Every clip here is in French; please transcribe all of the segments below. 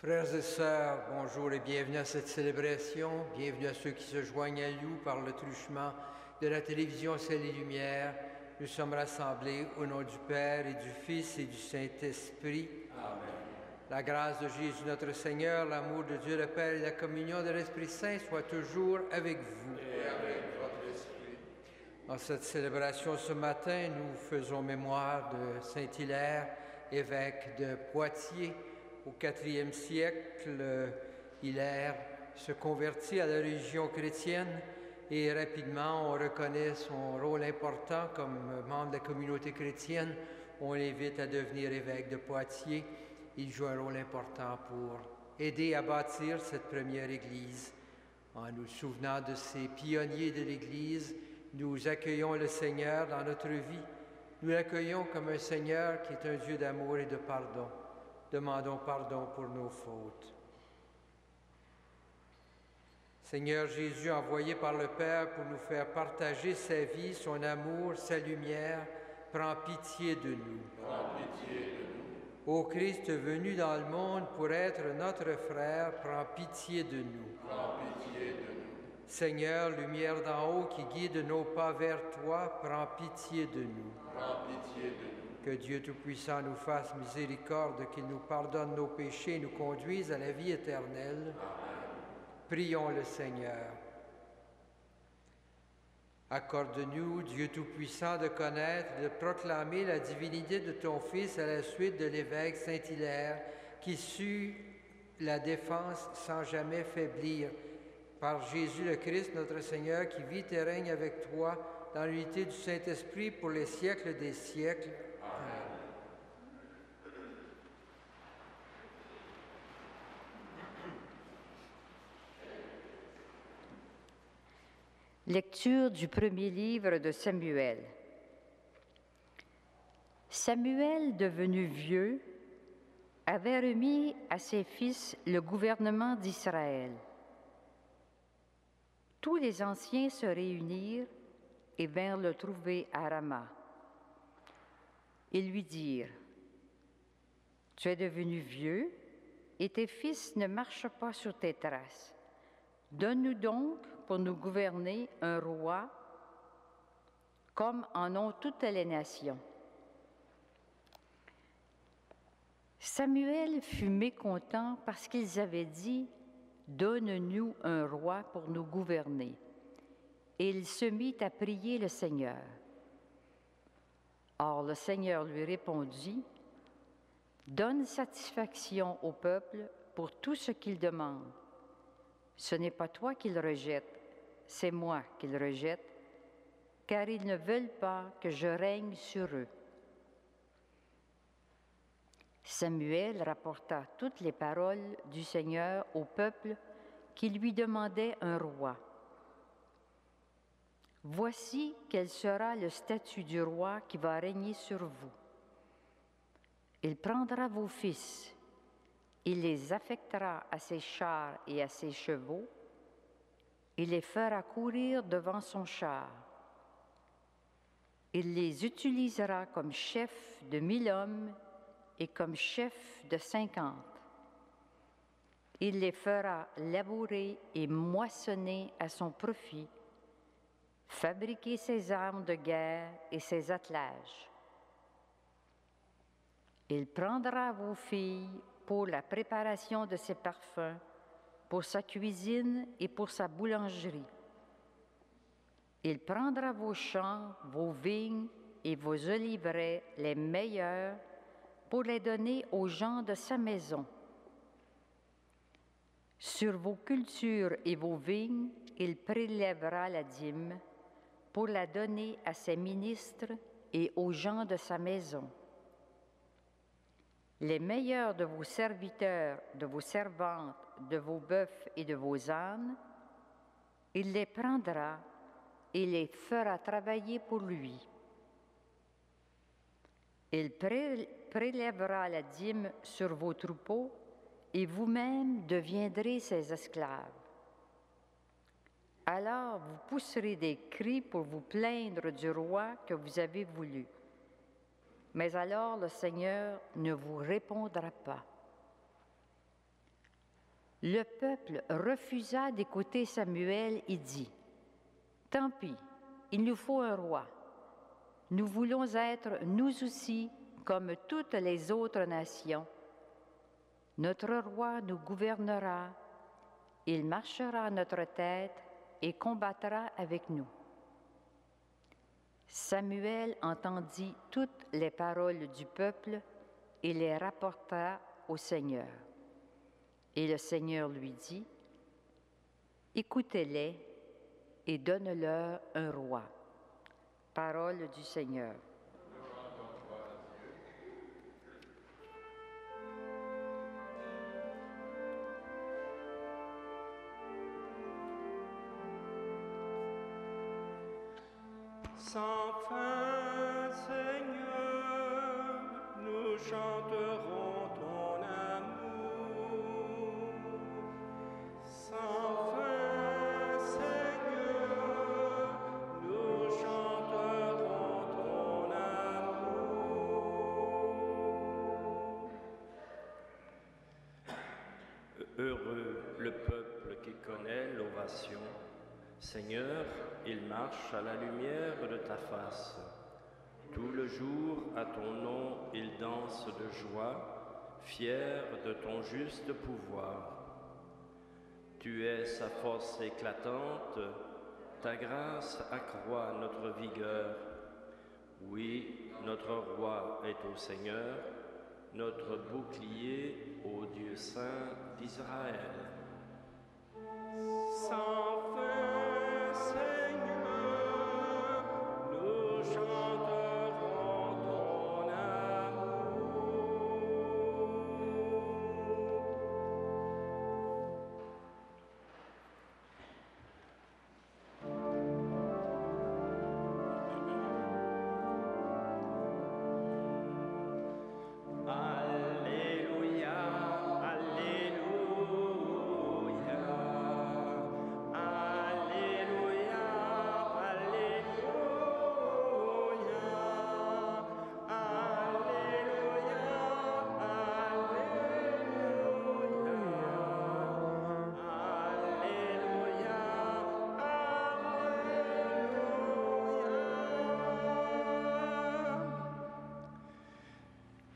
Frères et sœurs, bonjour et bienvenue à cette célébration. Bienvenue à ceux qui se joignent à nous par le truchement de la télévision Ciel et Lumière. Nous sommes rassemblés au nom du Père et du Fils et du Saint-Esprit. Amen. La grâce de Jésus notre Seigneur, l'amour de Dieu le Père et la communion de l'Esprit Saint soient toujours avec vous. Et avec votre esprit. Dans cette célébration ce matin, nous faisons mémoire de Saint-Hilaire, évêque de Poitiers. Au IVe siècle, Hilaire se convertit à la religion chrétienne et rapidement on reconnaît son rôle important comme membre de la communauté chrétienne. On l'invite à devenir évêque de Poitiers. Il joue un rôle important pour aider à bâtir cette première Église. En nous souvenant de ces pionniers de l'Église, nous accueillons le Seigneur dans notre vie. Nous l'accueillons comme un Seigneur qui est un Dieu d'amour et de pardon. Demandons pardon pour nos fautes. Seigneur Jésus, envoyé par le Père pour nous faire partager sa vie, son amour, sa lumière, prends pitié de nous. Prends pitié de nous. Ô Christ venu dans le monde pour être notre frère, prends pitié de nous. Prends pitié de nous. Seigneur, lumière d'en haut qui guide nos pas vers toi, prends pitié de nous. Prends pitié de nous. Que Dieu Tout-Puissant nous fasse miséricorde, qu'il nous pardonne nos péchés et nous conduise à la vie éternelle. Amen. Prions le Seigneur. Accorde-nous, Dieu Tout-Puissant, de connaître et de proclamer la divinité de ton Fils à la suite de l'évêque Saint-Hilaire, qui sut la défense sans jamais faiblir. Par Jésus le Christ, notre Seigneur, qui vit et règne avec toi dans l'unité du Saint-Esprit pour les siècles des siècles. Amen. Lecture du premier livre de Samuel. Samuel, devenu vieux, avait remis à ses fils le gouvernement d'Israël. Tous les anciens se réunirent et vinrent le trouver à Rama. Ils lui dirent : « Tu es devenu vieux et tes fils ne marchent pas sur tes traces. Donne-nous donc pour nous gouverner un roi comme en ont toutes les nations. » Samuel fut mécontent parce qu'ils avaient dit : « Donne-nous un roi pour nous gouverner. » Et il se mit à prier le Seigneur. Or le Seigneur lui répondit : « Donne satisfaction au peuple pour tout ce qu'il demande. Ce n'est pas toi qu'il rejette, c'est moi qu'il rejette, car ils ne veulent pas que je règne sur eux. » Samuel rapporta toutes les paroles du Seigneur au peuple qui lui demandait un roi. « Voici quel sera le statut du roi qui va régner sur vous. Il prendra vos fils, il les affectera à ses chars et à ses chevaux, il les fera courir devant son char. Il les utilisera comme chefs de 1000 hommes et comme chefs de 50. Il les fera labourer et moissonner à son profit, fabriquer ses armes de guerre et ses attelages. Il prendra vos filles pour la préparation de ses parfums, pour sa cuisine et pour sa boulangerie. Il prendra vos champs, vos vignes et vos oliveraies les meilleurs pour les donner aux gens de sa maison. Sur vos cultures et vos vignes, il prélèvera la dîme pour la donner à ses ministres et aux gens de sa maison. Les meilleurs de vos serviteurs, de vos servantes, de vos bœufs et de vos ânes, il les prendra et les fera travailler pour lui. Il prélèvera la dîme sur vos troupeaux et vous-même deviendrez ses esclaves. Alors vous pousserez des cris pour vous plaindre du roi que vous avez voulu. Mais alors le Seigneur ne vous répondra pas. Le peuple refusa d'écouter Samuel et dit, « Tant pis, il nous faut un roi. Nous voulons être, nous aussi, comme toutes les autres nations. Notre roi nous gouvernera, il marchera à notre tête et combattra avec nous. » Samuel entendit toutes les paroles du peuple et les rapporta au Seigneur. Et le Seigneur lui dit, « Écoutez-les et donne-leur un roi. » Parole du Seigneur. Sans fin, Seigneur, nous chanterons ton amour. Sans fin, Seigneur, nous chanterons ton amour. Heureux le peuple qui connaît l'ovation. Seigneur, il marche à la lumière de ta face. Tout le jour, à ton nom, il danse de joie, fier de ton juste pouvoir. Tu es sa force éclatante, ta grâce accroît notre vigueur. Oui, notre roi est au Seigneur, notre bouclier au Dieu saint d'Israël. Sans fin, Seigneur, nous chanterons ton amour. Alléluia, Alléluia. Alléluia, Alléluia. Alléluia, Alléluia.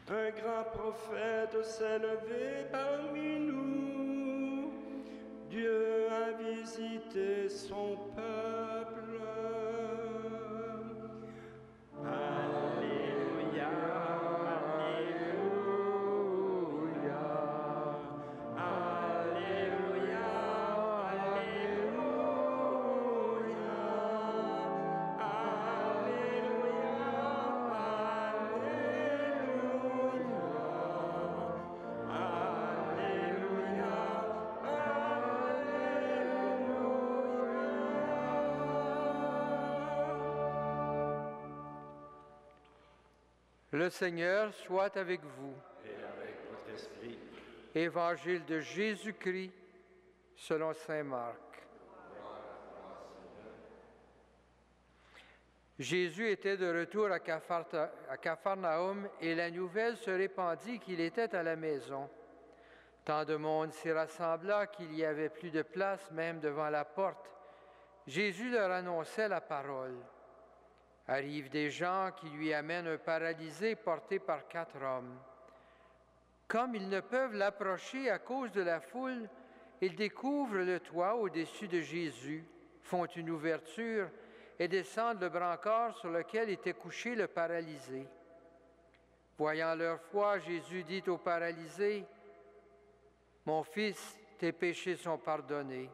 Un grand prophète s'est levé parmi nous. Dieu a visité son peuple. Alléluia, Alléluia. Alléluia, Alléluia. Le Seigneur soit avec vous. Et avec votre esprit. Évangile de Jésus-Christ selon saint Marc. Jésus était de retour à Capharnaüm et la nouvelle se répandit qu'il était à la maison. Tant de monde s'y rassembla qu'il n'y avait plus de place même devant la porte. Jésus leur annonçait la parole. Arrivent des gens qui lui amènent un paralysé porté par 4 hommes. Comme ils ne peuvent l'approcher à cause de la foule, ils découvrent le toit au-dessus de Jésus, font une ouverture et descendent le brancard sur lequel était couché le paralysé. Voyant leur foi, Jésus dit au paralysé, « Mon fils, tes péchés sont pardonnés. »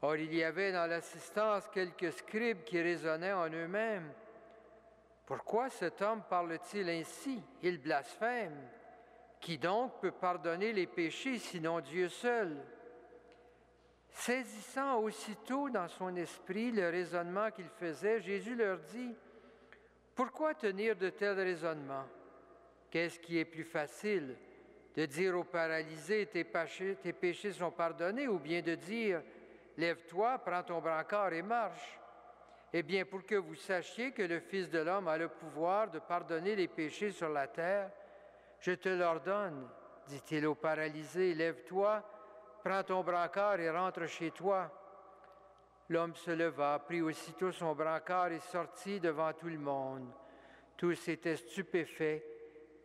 Or, il y avait dans l'assistance quelques scribes qui raisonnaient en eux-mêmes. « Pourquoi cet homme parle-t-il ainsi? Il blasphème. Qui donc peut pardonner les péchés sinon Dieu seul? » Saisissant aussitôt dans son esprit le raisonnement qu'il faisait, Jésus leur dit, « Pourquoi tenir de tels raisonnements? Qu'est-ce qui est plus facile, de dire au paralysé, tes péchés sont pardonnés, ou bien de dire, lève-toi, prends ton brancard et marche? Eh bien, pour que vous sachiez que le Fils de l'homme a le pouvoir de pardonner les péchés sur la terre, je te l'ordonne, dit-il au paralysé, lève-toi, prends ton brancard et rentre chez toi. » L'homme se leva, prit aussitôt son brancard et sortit devant tout le monde. Tous étaient stupéfaits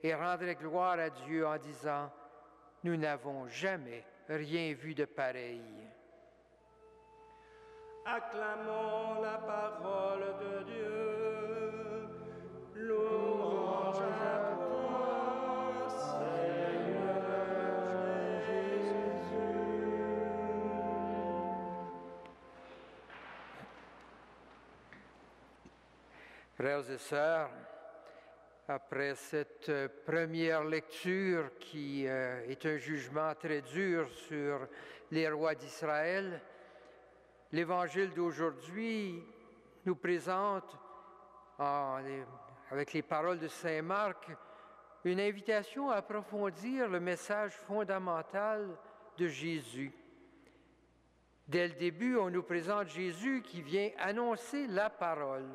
et rendaient gloire à Dieu en disant, « Nous n'avons jamais rien vu de pareil. » Acclamons la parole de Dieu. Louange à toi, Seigneur Jésus. Frères et sœurs, après cette première lecture qui est un jugement très dur sur les rois d'Israël, l'Évangile d'aujourd'hui nous présente, avec les paroles de Saint Marc, une invitation à approfondir le message fondamental de Jésus. Dès le début, on nous présente Jésus qui vient annoncer la parole.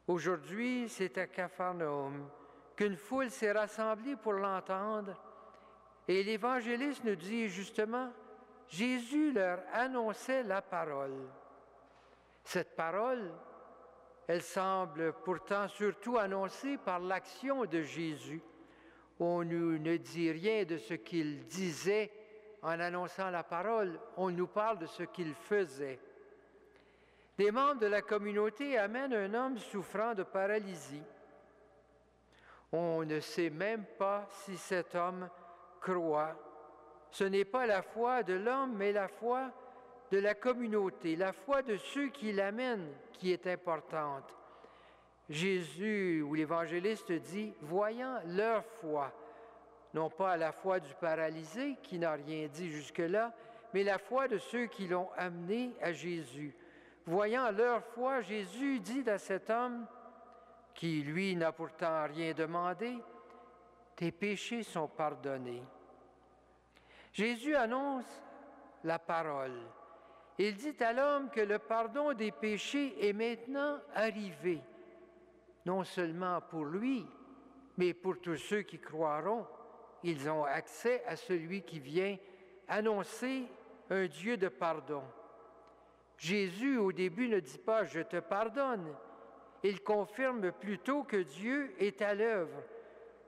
Aujourd'hui, c'est à Capharnaüm qu'une foule s'est rassemblée pour l'entendre et l'évangéliste nous dit justement, Jésus leur annonçait la parole. Cette parole, elle semble pourtant surtout annoncée par l'action de Jésus. On ne dit rien de ce qu'il disait en annonçant la parole, on nous parle de ce qu'il faisait. Des membres de la communauté amènent un homme souffrant de paralysie. On ne sait même pas si cet homme croit. Ce n'est pas la foi de l'homme, mais la foi de la communauté, la foi de ceux qui l'amènent qui est importante. Jésus, ou l'évangéliste dit, voyant leur foi, non pas la foi du paralysé qui n'a rien dit jusque-là, mais la foi de ceux qui l'ont amené à Jésus. Voyant leur foi, Jésus dit à cet homme, qui lui n'a pourtant rien demandé, « Tes péchés sont pardonnés. » Jésus annonce la parole. Il dit à l'homme que le pardon des péchés est maintenant arrivé, non seulement pour lui, mais pour tous ceux qui croiront. Ils ont accès à celui qui vient annoncer un Dieu de pardon. Jésus, au début, ne dit pas « je te pardonne ». Il confirme plutôt que Dieu est à l'œuvre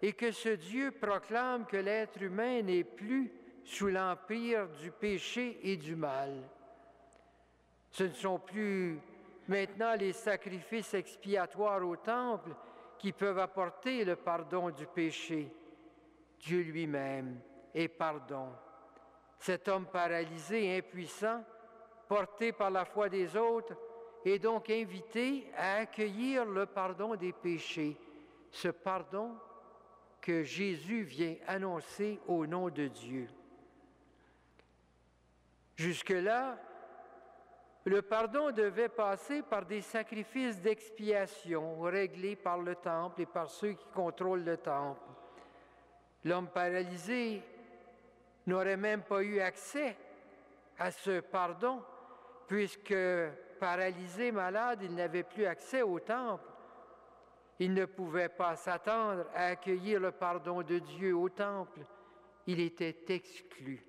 et que ce Dieu proclame que l'être humain n'est plus sous l'empire du péché et du mal. Ce ne sont plus maintenant les sacrifices expiatoires au temple qui peuvent apporter le pardon du péché. Dieu lui-même est pardon. Cet homme paralysé, impuissant, porté par la foi des autres, est donc invité à accueillir le pardon des péchés, ce pardon que Jésus vient annoncer au nom de Dieu. Jusque-là, le pardon devait passer par des sacrifices d'expiation réglés par le temple et par ceux qui contrôlent le temple. L'homme paralysé n'aurait même pas eu accès à ce pardon, puisque paralysé, malade, il n'avait plus accès au temple. Il ne pouvait pas s'attendre à accueillir le pardon de Dieu au temple. Il était exclu.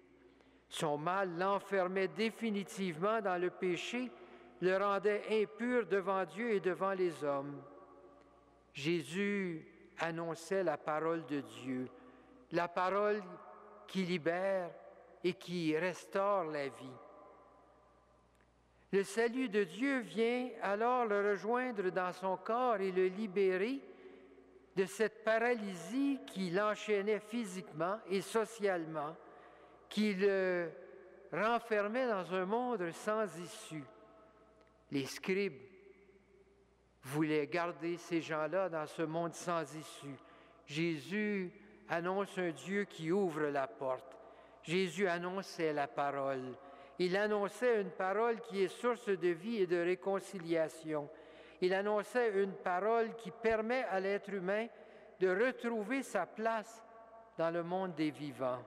Son mal l'enfermait définitivement dans le péché, le rendait impur devant Dieu et devant les hommes. Jésus annonçait la parole de Dieu, la parole qui libère et qui restaure la vie. Le salut de Dieu vient alors le rejoindre dans son corps et le libérer de cette paralysie qui l'enchaînait physiquement et socialement, qui le renfermait dans un monde sans issue. Les scribes voulaient garder ces gens-là dans ce monde sans issue. Jésus annonce un Dieu qui ouvre la porte. Jésus annonçait la parole. Il annonçait une parole qui est source de vie et de réconciliation. Il annonçait une parole qui permet à l'être humain de retrouver sa place dans le monde des vivants.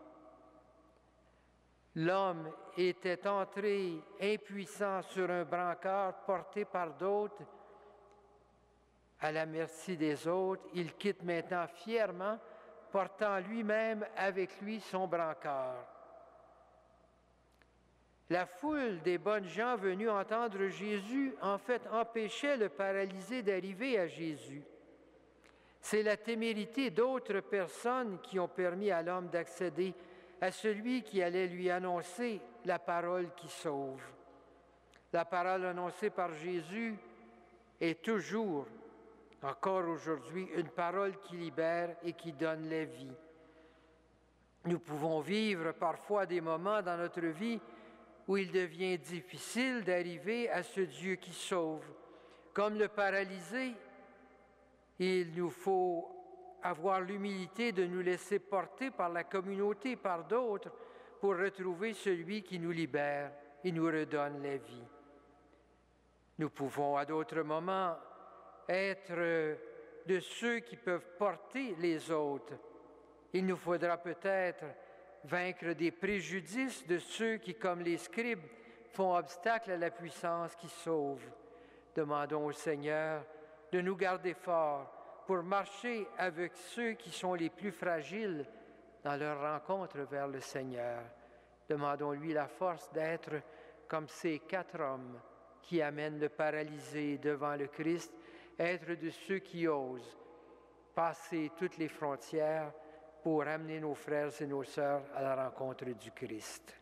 L'homme était entré impuissant sur un brancard porté par d'autres, à la merci des autres. Il quitte maintenant fièrement, portant lui-même avec lui son brancard. La foule des bonnes gens venus entendre Jésus, en fait, empêchait le paralysé d'arriver à Jésus. C'est la témérité d'autres personnes qui ont permis à l'homme d'accéder à celui qui allait lui annoncer la parole qui sauve. La parole annoncée par Jésus est toujours, encore aujourd'hui, une parole qui libère et qui donne la vie. Nous pouvons vivre parfois des moments dans notre vie où il devient difficile d'arriver à ce Dieu qui sauve. Comme le paralysé, il nous faut avoir l'humilité de nous laisser porter par la communauté, par d'autres, pour retrouver celui qui nous libère et nous redonne la vie. Nous pouvons à d'autres moments être de ceux qui peuvent porter les autres. Il nous faudra peut-être vaincre des préjudices de ceux qui, comme les scribes, font obstacle à la puissance qui sauve. Demandons au Seigneur de nous garder forts pour marcher avec ceux qui sont les plus fragiles dans leur rencontre vers le Seigneur. Demandons-lui la force d'être comme ces 4 hommes qui amènent le paralysé devant le Christ, être de ceux qui osent passer toutes les frontières pour amener nos frères et nos sœurs à la rencontre du Christ.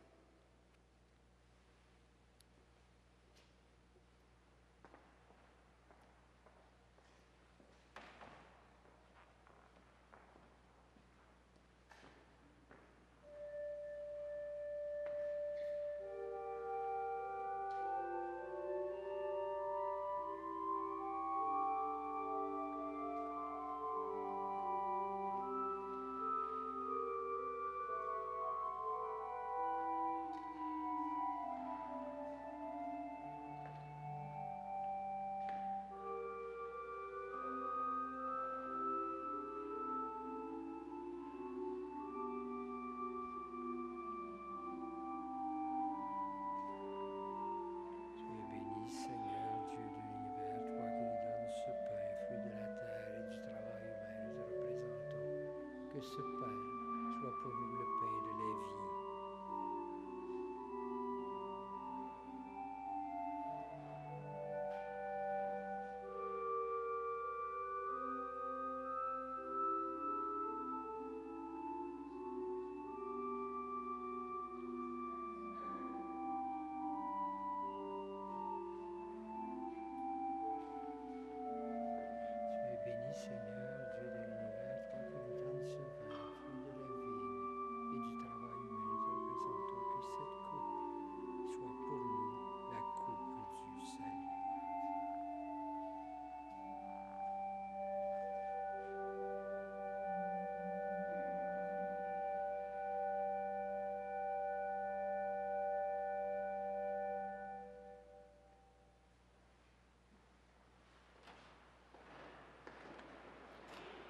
Que ce pain soit pour nous le pain de la vie. Tu es béni, Seigneur, Dieu de l'univers, toi qui nous donnes ce pain, fruit de la vigne et du travail humain. Nous te représentons que cette coupe soit pour nous la coupe du salut.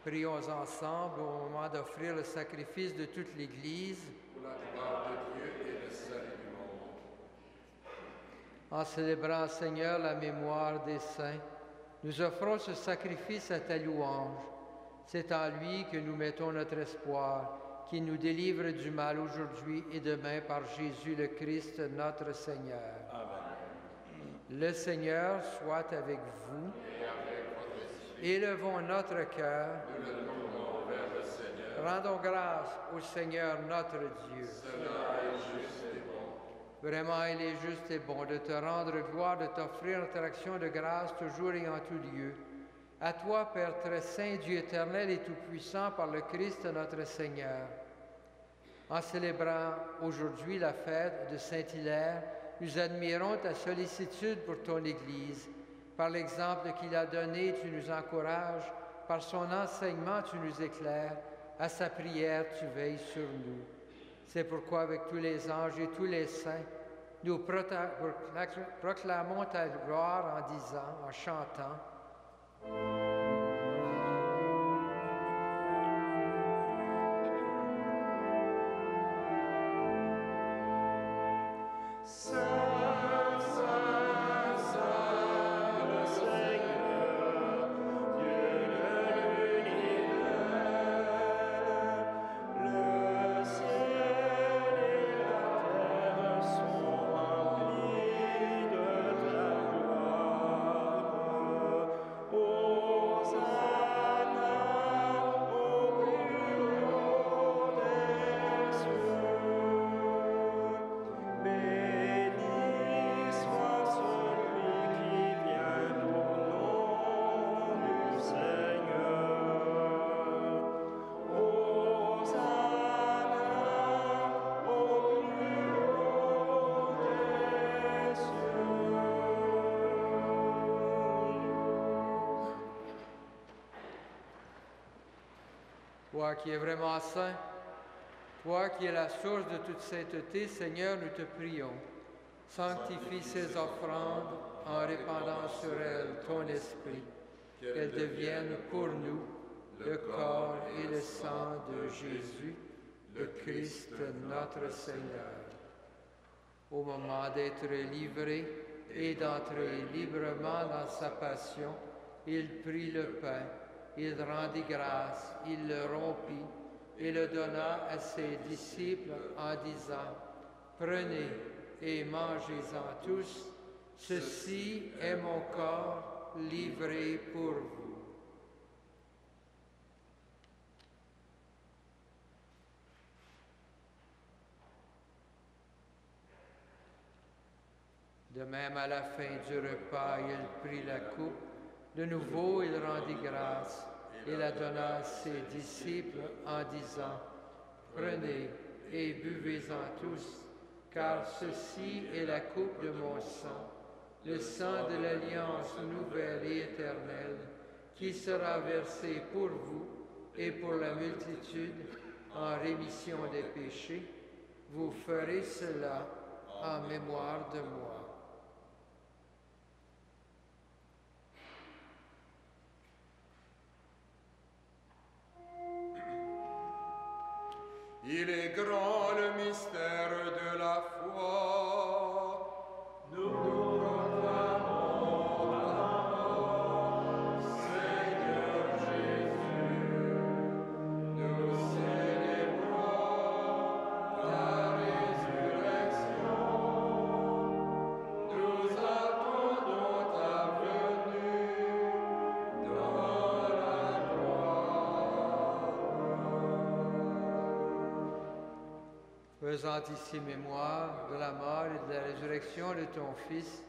Prions ensemble au moment d'offrir le sacrifice de toute l'Église. Pour la gloire de Dieu et le salut du monde. En célébrant, Seigneur, la mémoire des saints, nous offrons ce sacrifice à ta louange. C'est en lui que nous mettons notre espoir, qui nous délivre du mal aujourd'hui et demain par Jésus le Christ, notre Seigneur. Amen. Le Seigneur soit avec vous. Élevons notre cœur. Nous le tournons vers le Seigneur. Rendons grâce au Seigneur notre Dieu. Cela est juste et bon. Vraiment, il est juste et bon de te rendre gloire, de t'offrir notre action de grâce toujours et en tout lieu. À toi, Père très saint, Dieu éternel et tout-puissant, par le Christ notre Seigneur. En célébrant aujourd'hui la fête de Saint-Hilaire, nous admirons ta sollicitude pour ton Église. Par l'exemple qu'il a donné, tu nous encourages. Par son enseignement, tu nous éclaires. À sa prière, tu veilles sur nous. C'est pourquoi, avec tous les anges et tous les saints, nous proclamons ta gloire en disant, en chantant. Le ciel et la terre sont Toi qui es vraiment saint, toi qui es la source de toute sainteté, Seigneur, nous te prions. Sanctifie ces offrandes en répandant sur elles ton esprit, qu'elles deviennent pour nous le corps et le sang de Jésus, le Christ notre Seigneur. Au moment d'être livré et d'entrer librement dans sa passion, il prit le pain, il rendit grâce, il le rompit et le donna à ses disciples en disant, « Prenez et mangez-en tous, ceci est mon corps livré pour vous. » De même, à la fin du repas, il prit la coupe. De nouveau, il rendit grâce et la donna à ses disciples en disant, « Prenez et buvez-en tous, car ceci est la coupe de mon sang, le sang de l'alliance nouvelle et éternelle, qui sera versé pour vous et pour la multitude en rémission des péchés. Vous ferez cela en mémoire de moi. » Il est grand le mystère de la foi. Nous proclamons ta mort, Seigneur Jésus. Nous célébrons ta résurrection. Nous attendons ta venue dans la gloire. Faisant ici mémoire de la mort et de la résurrection de ton Fils,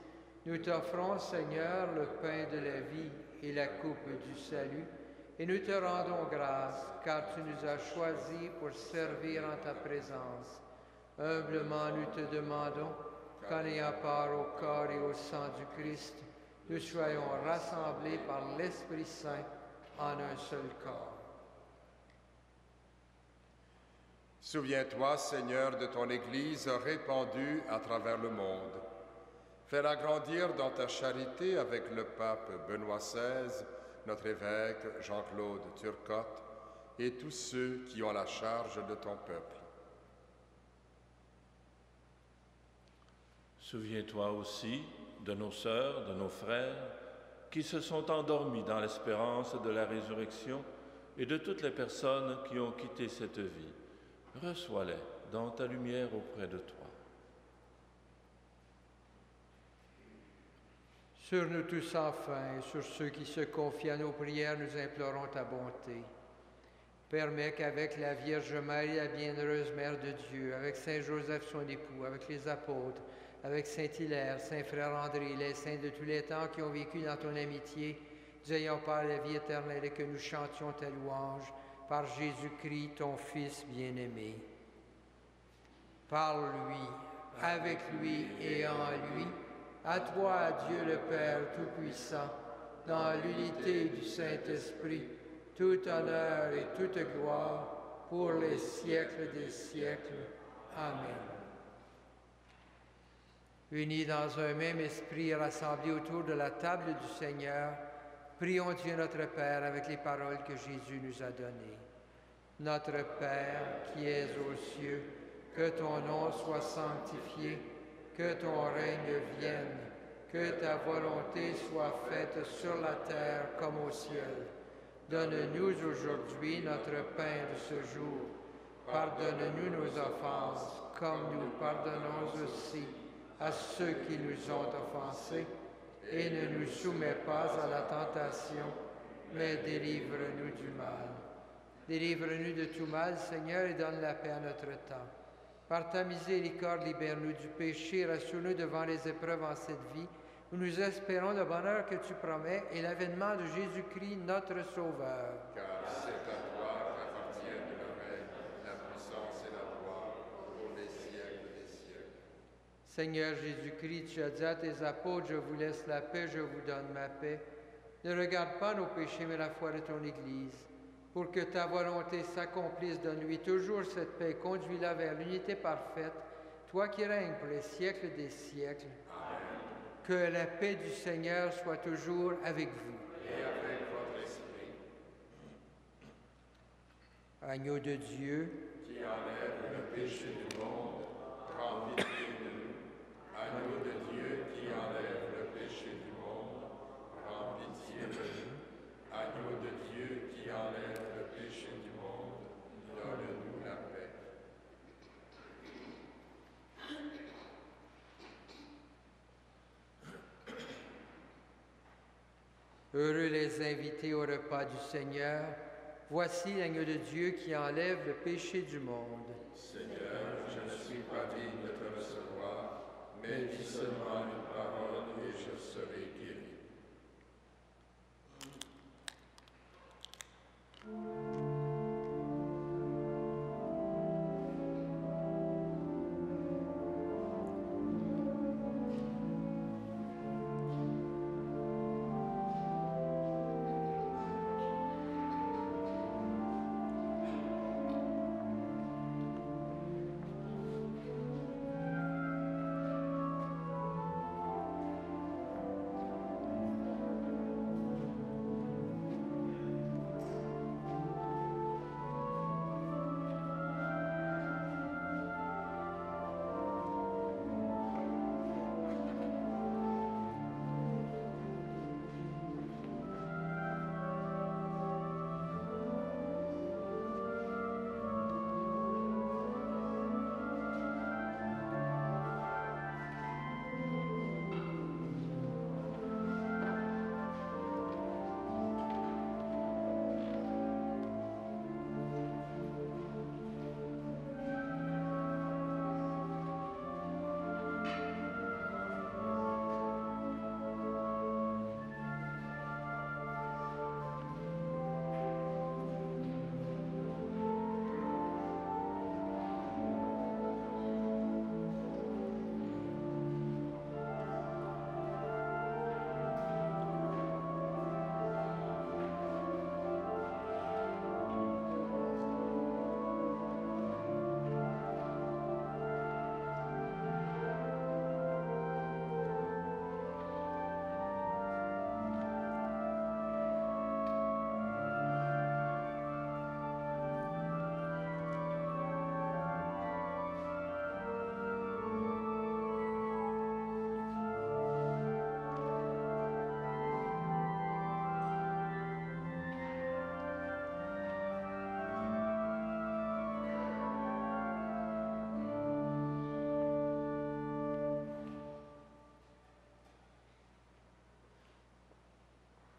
nous t'offrons, Seigneur, le pain de la vie et la coupe du salut, et nous te rendons grâce, car tu nous as choisis pour servir en ta présence. Humblement, nous te demandons qu'en ayant part au corps et au sang du Christ, nous soyons rassemblés par l'Esprit Saint en un seul corps. Souviens-toi, Seigneur, de ton Église répandue à travers le monde. Fais-la grandir dans ta charité avec le pape Benoît XVI, notre évêque Jean-Claude Turcotte et tous ceux qui ont la charge de ton peuple. Souviens-toi aussi de nos sœurs, de nos frères, qui se sont endormis dans l'espérance de la résurrection et de toutes les personnes qui ont quitté cette vie. Reçois-les dans ta lumière auprès de toi. Sur nous tous enfin et sur ceux qui se confient à nos prières, nous implorons ta bonté. Permets qu'avec la Vierge Marie, la bienheureuse Mère de Dieu, avec Saint Joseph son époux, avec les apôtres, avec Saint Hilaire, Saint Frère André, les saints de tous les temps qui ont vécu dans ton amitié, nous ayons part la vie éternelle et que nous chantions ta louange par Jésus-Christ, ton Fils bien-aimé. Par lui, avec lui et en lui, à toi, Dieu le Père Tout-Puissant, dans l'unité du Saint-Esprit, tout honneur et toute gloire pour les siècles des siècles. Amen. Unis dans un même esprit, rassemblés autour de la table du Seigneur, prions Dieu notre Père avec les paroles que Jésus nous a données. Notre Père qui es aux cieux, que ton nom soit sanctifié, que ton règne vienne, que ta volonté soit faite sur la terre comme au ciel. Donne-nous aujourd'hui notre pain de ce jour. Pardonne-nous nos offenses, comme nous pardonnons aussi à ceux qui nous ont offensés. Et ne nous soumets pas à la tentation, mais délivre-nous du mal. Délivre-nous de tout mal, Seigneur, et donne la paix à notre temps. Par ta miséricorde, libère-nous du péché, rassure-nous devant les épreuves en cette vie, où nous espérons le bonheur que tu promets et l'avènement de Jésus-Christ, notre Sauveur. Car c'est à toi qu'appartiennent le règne, la puissance et la gloire pour les siècles des siècles. Seigneur Jésus-Christ, tu as dit à tes apôtres, je vous laisse la paix, je vous donne ma paix. Ne regarde pas nos péchés, mais la foi de ton Église. Pour que ta volonté s'accomplisse, donne-lui toujours cette paix, conduis-la vers l'unité parfaite, toi qui règnes pour les siècles des siècles. Amen. Que la paix du Seigneur soit toujours avec vous. Et avec votre esprit. Agneau de Dieu, qui enlève le péché du monde, prends pitié de nous. Agneau de Dieu qui enlève le péché du monde, prends pitié de nous. Agneau de Dieu qui enlève le péché du monde, donne-nous la paix. heureux les invités au repas du Seigneur. Voici l'agneau de Dieu qui enlève le péché du monde. Seigneur, je ne suis pas digne de te recevoir, mais dis seulement une parole et je serai guéri.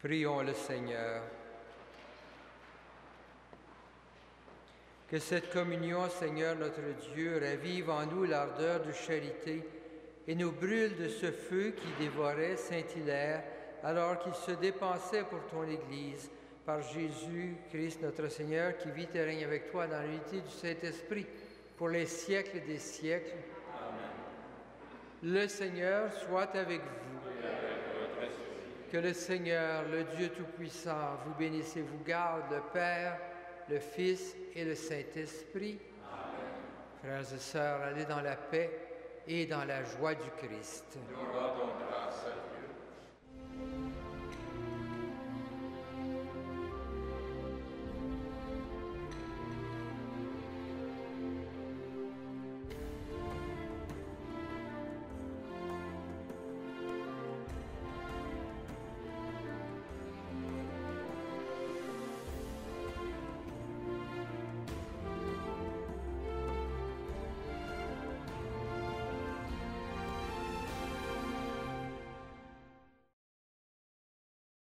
Prions le Seigneur. Que cette communion, Seigneur notre Dieu, ravive en nous l'ardeur de charité et nous brûle de ce feu qui dévorait Saint-Hilaire alors qu'il se dépensait pour ton Église, par Jésus-Christ notre Seigneur, qui vit et règne avec toi dans l'unité du Saint-Esprit pour les siècles des siècles. Amen. Le Seigneur soit avec vous. Que le Seigneur, le Dieu Tout-Puissant, vous bénisse et vous garde, le Père, le Fils et le Saint-Esprit. Frères et sœurs, allez dans la paix et dans la joie du Christ. Nous rendons grâce